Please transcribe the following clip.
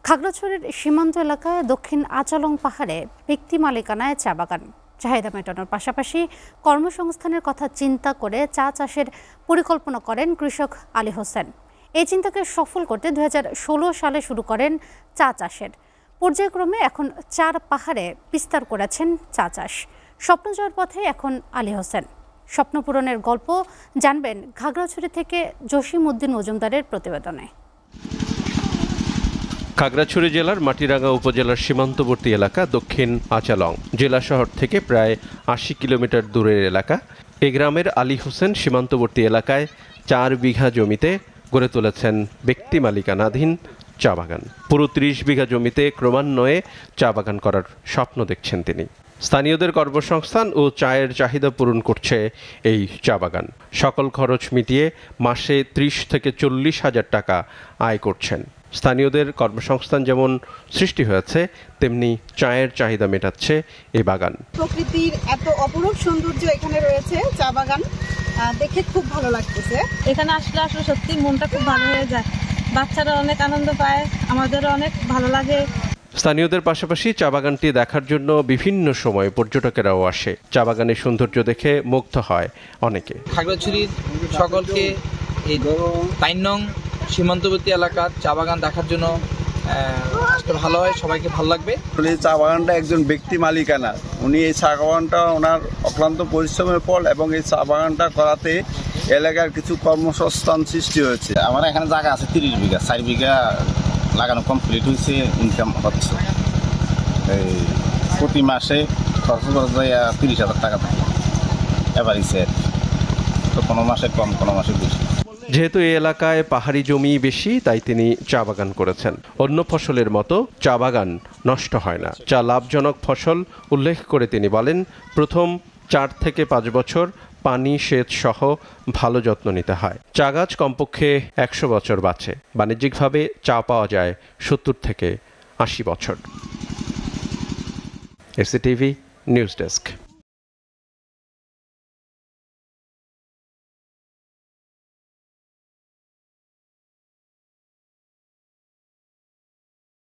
খাগড়াছড়ির সীমান্ত এলাকায় দক্ষিণ আচালং পাহাড়ে ব্যক্তি মালিকানায় চা বাগান। চাহিদা মেটানোর পাশাপাশি কর্মসংস্থানের কথা চিন্তা করে চা চাষের পরিকল্পনা করেন কৃষক আলী হোসেন। এই চিন্তাকে সফল করতে 2016 সালে শুরু করেন চা চাষের। পর্যায়ক্রমে এখন 4 পাহাড়ে বিস্তার করেছেন চা চাষ। স্বপ্ন জয়ের পথে এখন আলী হোসেন। স্বপ্ন পূরণের গল্প জানবেন খাগড়াছড়ি থেকে জসিম উদ্দিন মজুমদারের প্রতিবেদনে। খাগড়াছড়ি জেলার মাটিরাঙ্গা উপজেলার সীমান্তবর্তী এলাকা দক্ষিণ আচালং জেলা শহর থেকে প্রায় 80 কিলোমিটার দূরের এলাকা। এই গ্রামের আলী হোসেন সীমান্তবর্তী এলাকায় 4 বিঘা জমিতে গড়ে তুলেছেন ব্যক্তি মালিকানাধীন চা বাগান। পুরো 30 বিঘা জমিতে ক্রমান্বয়ে চা বাগান করার স্বপ্ন দেখছেন তিনি। স্থানীয়দের কর্মসংস্থান ও চায়ের চাহিদা পূরণ করছে এই চা বাগান। সকল খরচ মিটিয়ে মাসে 30 থেকে 40 হাজার টাকা আয় করছেন। স্থানীয়দের কর্মসংস্থান যেমন সৃষ্টি হয়েছে, তেমনি চায়ের চাহিদা মেটাচ্ছে এই বাগান। প্রকৃতির এত অপরূপ সৌন্দর্য এখানে রয়েছে, চা বাগান দেখে খুব ভালো লাগতেছে। এখানে আসলে সত্যি মনটা খুব ভালো হয়ে যায়। বাচ্চারা অনেক আনন্দ পায়, আমাদেরও অনেক ভালো লাগে। স্থানীয়দের পাশাপাশি চা বাগানটি দেখার জন্য বিভিন্ন সময় পর্যটকেরাও আসে। চা বাগানের সৌন্দর্য দেখে মুগ্ধ হয় অনেকে। খাগড়াছড়ির সকলকে এই 5 নং সীমান্তবর্তী এলাকার চা বাগান দেখার জন্য আসতে ভালো হয়, সবাইকে ভালো লাগবে। এই চা বাগানটা একজন ব্যক্তি মালিকানা, উনি এই চা বাগানটা ওনার অক্লান্ত পরিশ্রমের ফল এবং এই চা বাগানটা করাতে এলাকার কিছু কর্মসংস্থান সৃষ্টি হয়েছে। আমার এখানে জায়গা আছে 30 বিঘা, 4 বিঘা লাগানো কমপ্লিট হয়েছে, ইনকাম হচ্ছে। এই প্রতি মাসে খরচ করা যায় 30,000 টাকা থাকে এভারেজে, তো কোনো মাসে কম কোনো মাসে বেশি। যেহেতু এই এলাকায় পাহাড়ি জমি বেশি, তাই তিনি চা বাগান করেছেন। অন্য ফসলের মতো চা বাগান নষ্ট হয় না। চা লাভজনক ফসল উল্লেখ করে তিনি বলেন, প্রথম 4 থেকে 5 বছর পানি সেচ সহ ভালো যত্ন নিতে হয়। চা গাছ কমপক্ষে 100 বছর বাঁচে। বাণিজ্যিকভাবে চা পাওয়া যায় 70 থেকে 80 বছর। এসিটিভি নিউজ ডেস্ক।